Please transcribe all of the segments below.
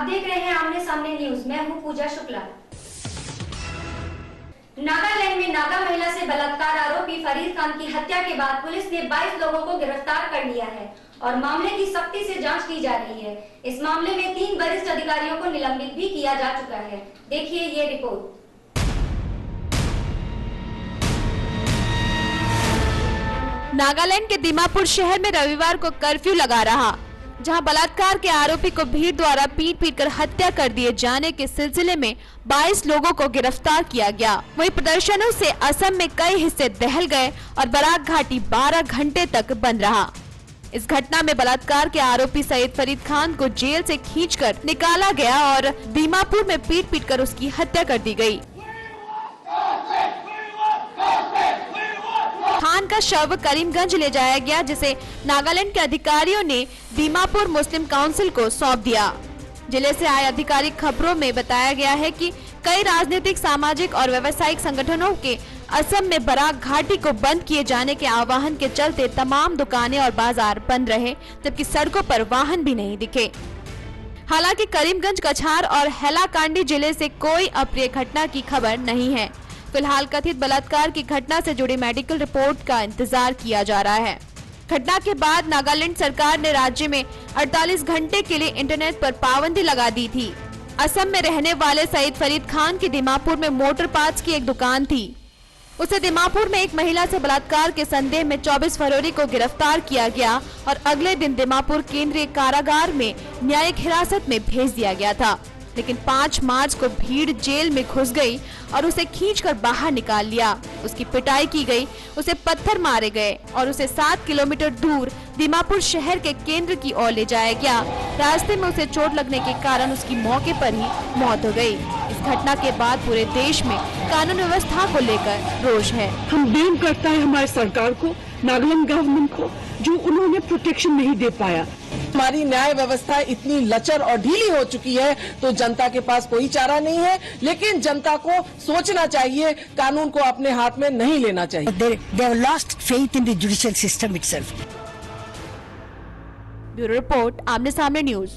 देख रहे हैं आमने सामने न्यूज। मैं हूं पूजा शुक्ला। नागालैंड में नागा महिला से बलात्कार आरोपी फरीद खान की हत्या के बाद पुलिस ने 22 लोगों को गिरफ्तार कर लिया है और मामले की सख्ती से जांच की जा रही है। इस मामले में 3 वरिष्ठ अधिकारियों को निलंबित भी किया जा चुका है। देखिए ये रिपोर्ट। नागालैंड के दीमापुर शहर में रविवार को कर्फ्यू लगा रहा, जहां बलात्कार के आरोपी को भीड़ द्वारा पीट कर हत्या कर दिए जाने के सिलसिले में 22 लोगों को गिरफ्तार किया गया। वहीं प्रदर्शनों से असम में कई हिस्से दहल गए और बराक घाटी 12 घंटे तक बंद रहा। इस घटना में बलात्कार के आरोपी सईद फरीद खान को जेल से खींचकर निकाला गया और दीमापुर में पीट कर उसकी हत्या कर दी गई। खान का शव करीमगंज ले जाया गया, जिसे नागालैंड के अधिकारियों ने दीमापुर मुस्लिम काउंसिल को सौंप दिया। जिले से आए आधिकारिक खबरों में बताया गया है कि कई राजनीतिक, सामाजिक और व्यावसायिक संगठनों के असम में बराक घाटी को बंद किए जाने के आह्वान के चलते तमाम दुकानें और बाजार बंद रहे, जबकि सड़कों पर वाहन भी नहीं दिखे। हालांकि करीमगंज, कछार और हैलाकांडी जिले से कोई अप्रिय घटना की खबर नहीं है। फिलहाल कथित बलात्कार की घटना से जुड़ी मेडिकल रिपोर्ट का इंतजार किया जा रहा है। घटना के बाद नागालैंड सरकार ने राज्य में 48 घंटे के लिए इंटरनेट पर पाबंदी लगा दी थी। असम में रहने वाले सईद फरीद खान की दीमापुर में मोटर पार्ट्स की एक दुकान थी। उसे दीमापुर में एक महिला से बलात्कार के संदेह में 24 फरवरी को गिरफ्तार किया गया और अगले दिन दीमापुर केंद्रीय कारागार में न्यायिक हिरासत में भेज दिया गया था। लेकिन 5 मार्च को भीड़ जेल में घुस गई और उसे खींचकर बाहर निकाल लिया। उसकी पिटाई की गई, उसे पत्थर मारे गए और उसे 7 किलोमीटर दूर दीमापुर शहर के केंद्र की ओर ले जाया गया। रास्ते में उसे चोट लगने के कारण उसकी मौके पर ही मौत हो गई। इस घटना के बाद पूरे देश में कानून व्यवस्था को लेकर रोष है। हम ब्लेम करता है हमारी सरकार को, नागालैंड गवर्नमेंट को, जो उन्होंने प्रोटेक्शन नहीं दे पाया। हमारी न्याय व्यवस्था इतनी लचर और ढीली हो चुकी है तो जनता के पास कोई चारा नहीं है, लेकिन जनता को सोचना चाहिए, कानून को अपने हाथ में नहीं लेना चाहिए। They have lost faith in the judicial system itself. Bureau report, आमने सामने न्यूज।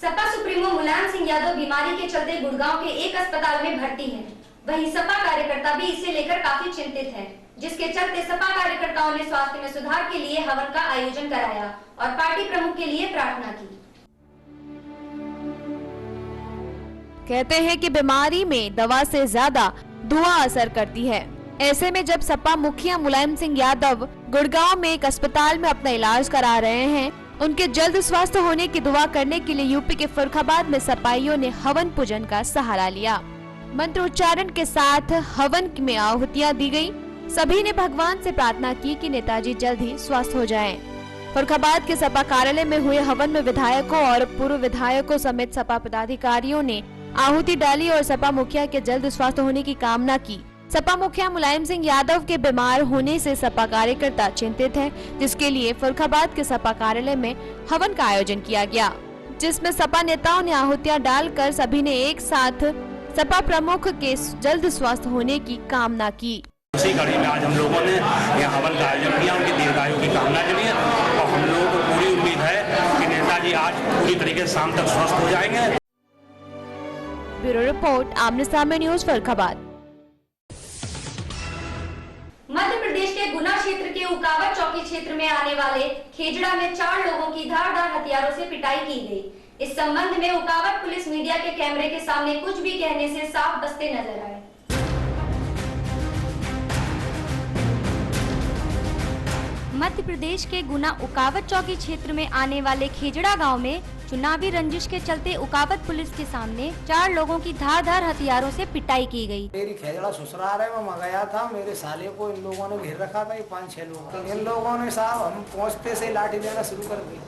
सपा सुप्रीमो मुलायम सिंह यादव बीमारी के चलते गुड़गांव के एक अस्पताल में भर्ती हैं। वहीं सपा कार्यकर्ता भी इसे लेकर काफी चिंतित हैं, जिसके चलते सपा कार्यकर्ताओं ने स्वास्थ्य में सुधार के लिए हवन का आयोजन कराया और पार्टी प्रमुख के लिए प्रार्थना की। कहते हैं कि बीमारी में दवा से ज्यादा दुआ असर करती है। ऐसे में जब सपा मुखिया मुलायम सिंह यादव गुड़गांव में एक अस्पताल में अपना इलाज करा रहे हैं, उनके जल्द स्वस्थ होने की दुआ करने के लिए यूपी के फर्रुखाबाद में सपाइयों ने हवन पूजन का सहारा लिया। मंत्र उच्चारण के साथ हवन में आहुतियां दी गई। सभी ने भगवान से प्रार्थना की कि नेताजी जल्द ही स्वस्थ हो जाएं। फर्रुखाबाद के सपा कार्यालय में हुए हवन में विधायकों और पूर्व विधायकों समेत सपा पदाधिकारियों ने आहुति डाली और सपा मुखिया के जल्द स्वस्थ होने की कामना की। सपा मुखिया मुलायम सिंह यादव के बीमार होने से सपा कार्यकर्ता चिंतित हैं, जिसके लिए फर्रुखाबाद के सपा कार्यालय में हवन का आयोजन किया गया, जिसमें सपा नेताओं ने आहुतियां डालकर सभी ने एक साथ सपा प्रमुख के जल्द स्वस्थ होने की कामना की। इसी कड़ी में आज हम लोगों ने यहाँ हवन का आयोजन किया, उनकी दीर्घायु की कामना के लिए, और हम लोगों को पूरी उम्मीद है कि नेताजी आज पूरी तरीके से शाम तक स्वस्थ हो जाएंगे। ब्यूरो रिपोर्ट, आमने सामने न्यूज, फर्रुखाबाद। मध्य प्रदेश के गुना क्षेत्र के उकावत चौकी क्षेत्र में आने वाले खेजड़ा में 4 लोगों की धारदार हथियारों से पिटाई की गई। इस संबंध में उकावत पुलिस मीडिया के कैमरे के सामने कुछ भी कहने से साफ बसते नजर आए। मध्य प्रदेश के गुना उकावत चौकी क्षेत्र में आने वाले खेजड़ा गांव में चुनावी रंजिश के चलते उकावत पुलिस के सामने 4 लोगों की धारदार हथियारों से पिटाई की गई। मेरी खेजड़ा ससुराल है, मैं गया था, मेरे साले को इन लोगों ने घेर रखा था, ये 5-6 लोग। इन लोगों ने साहब हम पहुँचते से लाठी देना शुरू कर दी।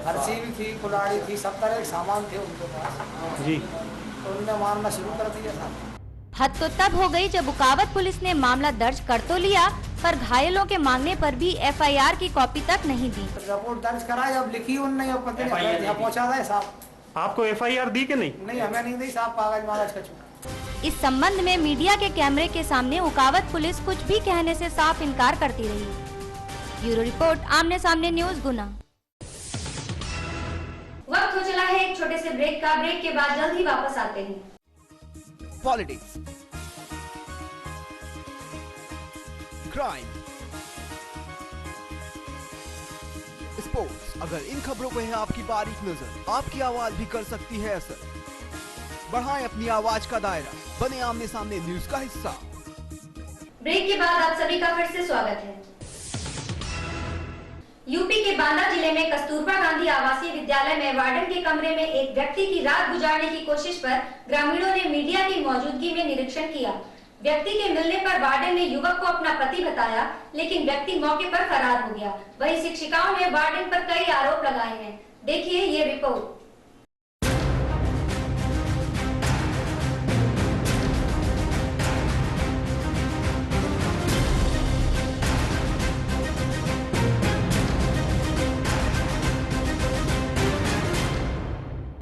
फर्सी भी थी, कुल्हाड़ी थी, सब तरह के सामान थे उनके पास जी, तो उनने मारना शुरू कर दिया था। हद तो तब हो गई जब उकावत पुलिस ने मामला दर्ज कर तो लिया, पर घायलों के मांगने पर भी एफआईआर की कॉपी तक नहीं दी। रिपोर्ट दर्ज कराई, अब लिखी उनने, अब पता नहीं पहुँचा था साहब। आपको एफआईआर दी कि नहीं? नहीं, हमें नहीं दी साहब, कागज का चुका। इस संबंध में मीडिया के कैमरे के सामने उकावत पुलिस कुछ भी कहने से साफ इनकार करती रही। ब्यूरो रिपोर्ट, आमने सामने न्यूज, गुना। वक्त हो चला है एक छोटे से ब्रेक का। ब्रेक के बाद जल्द ही वापस आते हैं। Politics, crime, sports. अगर इन खबरों पे है आपकी बारीक नजर, आपकी आवाज भी कर सकती है असर। बढ़ाएं अपनी आवाज का दायरा, बने आमने सामने न्यूज का हिस्सा। ब्रेक के बाद आप सभी का फिर से स्वागत है। यूपी के बांदा जिले में कस्तूरबा गांधी आवासीय विद्यालय में वार्डन के कमरे में एक व्यक्ति की रात गुजारने की कोशिश पर ग्रामीणों ने मीडिया की मौजूदगी में निरीक्षण किया। व्यक्ति के मिलने पर वार्डन ने युवक को अपना पति बताया, लेकिन व्यक्ति मौके पर फरार हो गया। वहीं शिक्षिकाओं ने वार्डन पर कई आरोप लगाए हैं। देखिए ये रिपोर्ट।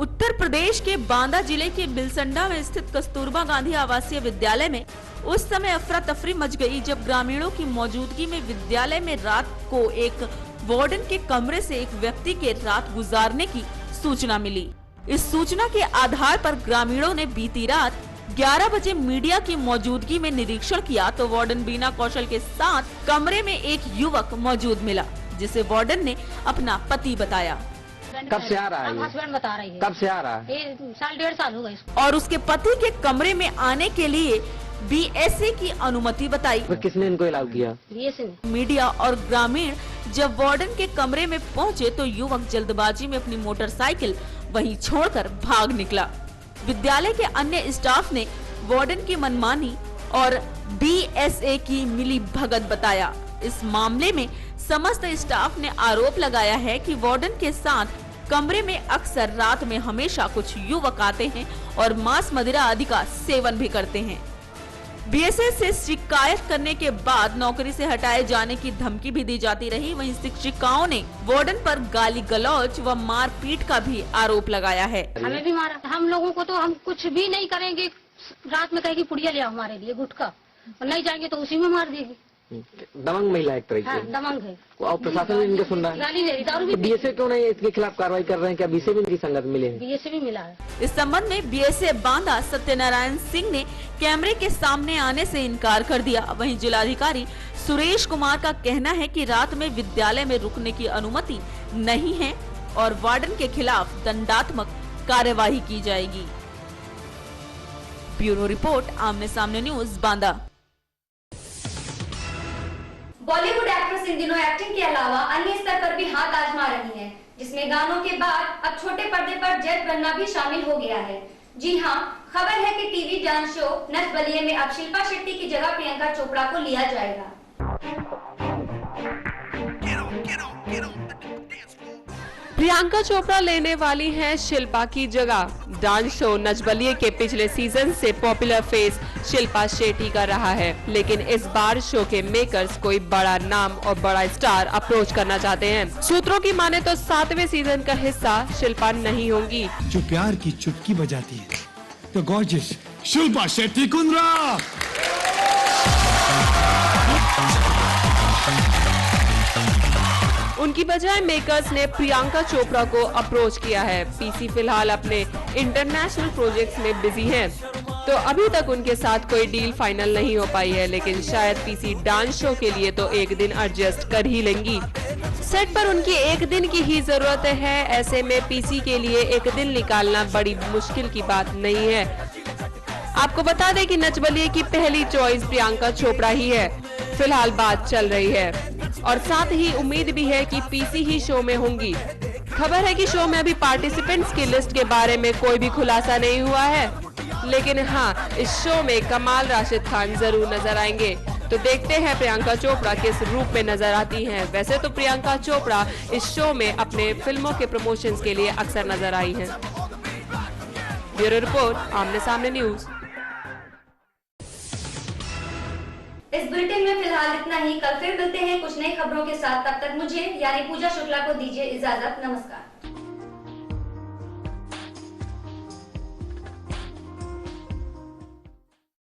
उत्तर प्रदेश के बांदा जिले के बिलसंडा में स्थित कस्तूरबा गांधी आवासीय विद्यालय में उस समय अफरा तफरी मच गई जब ग्रामीणों की मौजूदगी में विद्यालय में रात को एक वार्डन के कमरे से एक व्यक्ति के रात गुजारने की सूचना मिली। इस सूचना के आधार पर ग्रामीणों ने बीती रात 11 बजे मीडिया की मौजूदगी में निरीक्षण किया तो वार्डन बीना कौशल के साथ कमरे में एक युवक मौजूद मिला, जिसे वार्डन ने अपना पति बताया। कब से आ रहा है? हस्बैंड बता रही है। कब से आ रहा है? साल 1.5 साल हो गए। और उसके पति के कमरे में आने के लिए BSA की अनुमति बताई। तो किसने इनको अलाउ किया? BSA ने। मीडिया और ग्रामीण जब वार्डन के कमरे में पहुंचे तो युवक जल्दबाजी में अपनी मोटरसाइकिल वहीं छोड़कर भाग निकला। विद्यालय के अन्य स्टाफ ने वार्डन की मनमानी और BSA की मिली भगत बताया। इस मामले में समस्त स्टाफ ने आरोप लगाया है कि वार्डन के साथ कमरे में अक्सर रात में हमेशा कुछ युवक आते हैं और मांस मदिरा आदि का सेवन भी करते हैं। BSA से शिकायत करने के बाद नौकरी से हटाए जाने की धमकी भी दी जाती रही। वहीं शिक्षिकाओं ने वार्डन पर गाली गलौज व मारपीट का भी आरोप लगाया है। हमें भी मारा। हम लोगों को तो हम कुछ भी नहीं करेंगे। रात में कहेगी पुड़िया ले आओ हमारे लिए गुटखा, और नहीं जाएंगे तो उसी में मार देगी। दमंग महिला एक तरह की। हाँ, दमंग है। और प्रशासन भी इनके सुन रहा है। गाली दे रही। दारू भी। BSA क्यों नहीं इसके खिलाफ कार्रवाई कर रहे हैं? क्या BSA भी इनकी संगत मिले हैं? BSA भी मिला है। इस संबंध में BSA बांदा सत्यनारायण सिंह ने कैमरे के सामने आने से इनकार कर दिया। वहीं जिलाधिकारी सुरेश कुमार का कहना है कि रात में विद्यालय में रुकने की अनुमति नहीं है और वार्डन के खिलाफ दंडात्मक कार्यवाही की जाएगी। ब्यूरो रिपोर्ट, आमने सामने news, Banda. Bollywood actress in दिनों एक्टिंग के अलावा अन्य स्तर पर भी हाथ आजमा रही हैं, जिसमें गानों के बाद अब छोटे पर्दे पर जज बनना भी शामिल हो गया है। जी हां, खबर है कि TV dance show Nach Baliye में अब शिल्पा शेट्टी की जगह प्रियंका चोपड़ा को लिया जाएगा। प्रियंका चोपड़ा लेने वाली हैं शिल्पा की जगह। डांस शो नच बलिए के पिछले सीजन से पॉपुलर फेस शिल्पा शेट्टी का रहा है, लेकिन इस बार शो के मेकर्स कोई बड़ा नाम और बड़ा स्टार अप्रोच करना चाहते हैं। सूत्रों की माने तो 7वें सीजन का हिस्सा शिल्पा नहीं होंगी। जो प्यार की चुटकी बजाती है तो गॉर्जियस शिल्पा शेट्टी कुंद्रा। उनकी बजाय मेकर्स ने प्रियंका चोपड़ा को अप्रोच किया है। पीसी फिलहाल अपने इंटरनेशनल प्रोजेक्ट्स में बिजी हैं, तो अभी तक उनके साथ कोई डील फाइनल नहीं हो पाई है, लेकिन शायद पीसी डांस शो के लिए तो एक दिन एडजस्ट कर ही लेंगी। सेट पर उनकी एक दिन की ही जरूरत है, ऐसे में पीसी के लिए एक दिन निकालना बड़ी मुश्किल की बात नहीं है। आपको बता दें कि नच बलिए की पहली चॉइस प्रियंका चोपड़ा ही है। फिलहाल बात चल रही है और साथ ही उम्मीद भी है कि पीसी ही शो में होंगी। खबर है कि शो में अभी पार्टिसिपेंट्स की लिस्ट के बारे में कोई भी खुलासा नहीं हुआ है, लेकिन हाँ, इस शो में कमाल राशिद खान जरूर नजर आएंगे। तो देखते हैं प्रियंका चोपड़ा किस रूप में नजर आती हैं। वैसे तो प्रियंका चोपड़ा इस शो में अपने फिल्मों के प्रमोशंस के लिए अक्सर नजर आई हैं। ब्यूरो रिपोर्ट, आमने सामने न्यूज। इस बुलेटिन में फिलहाल इतना ही। कल फिर मिलते हैं कुछ नई खबरों के साथ। तब तक मुझे यानी पूजा शुक्ला को दीजिए इजाजत। नमस्कार।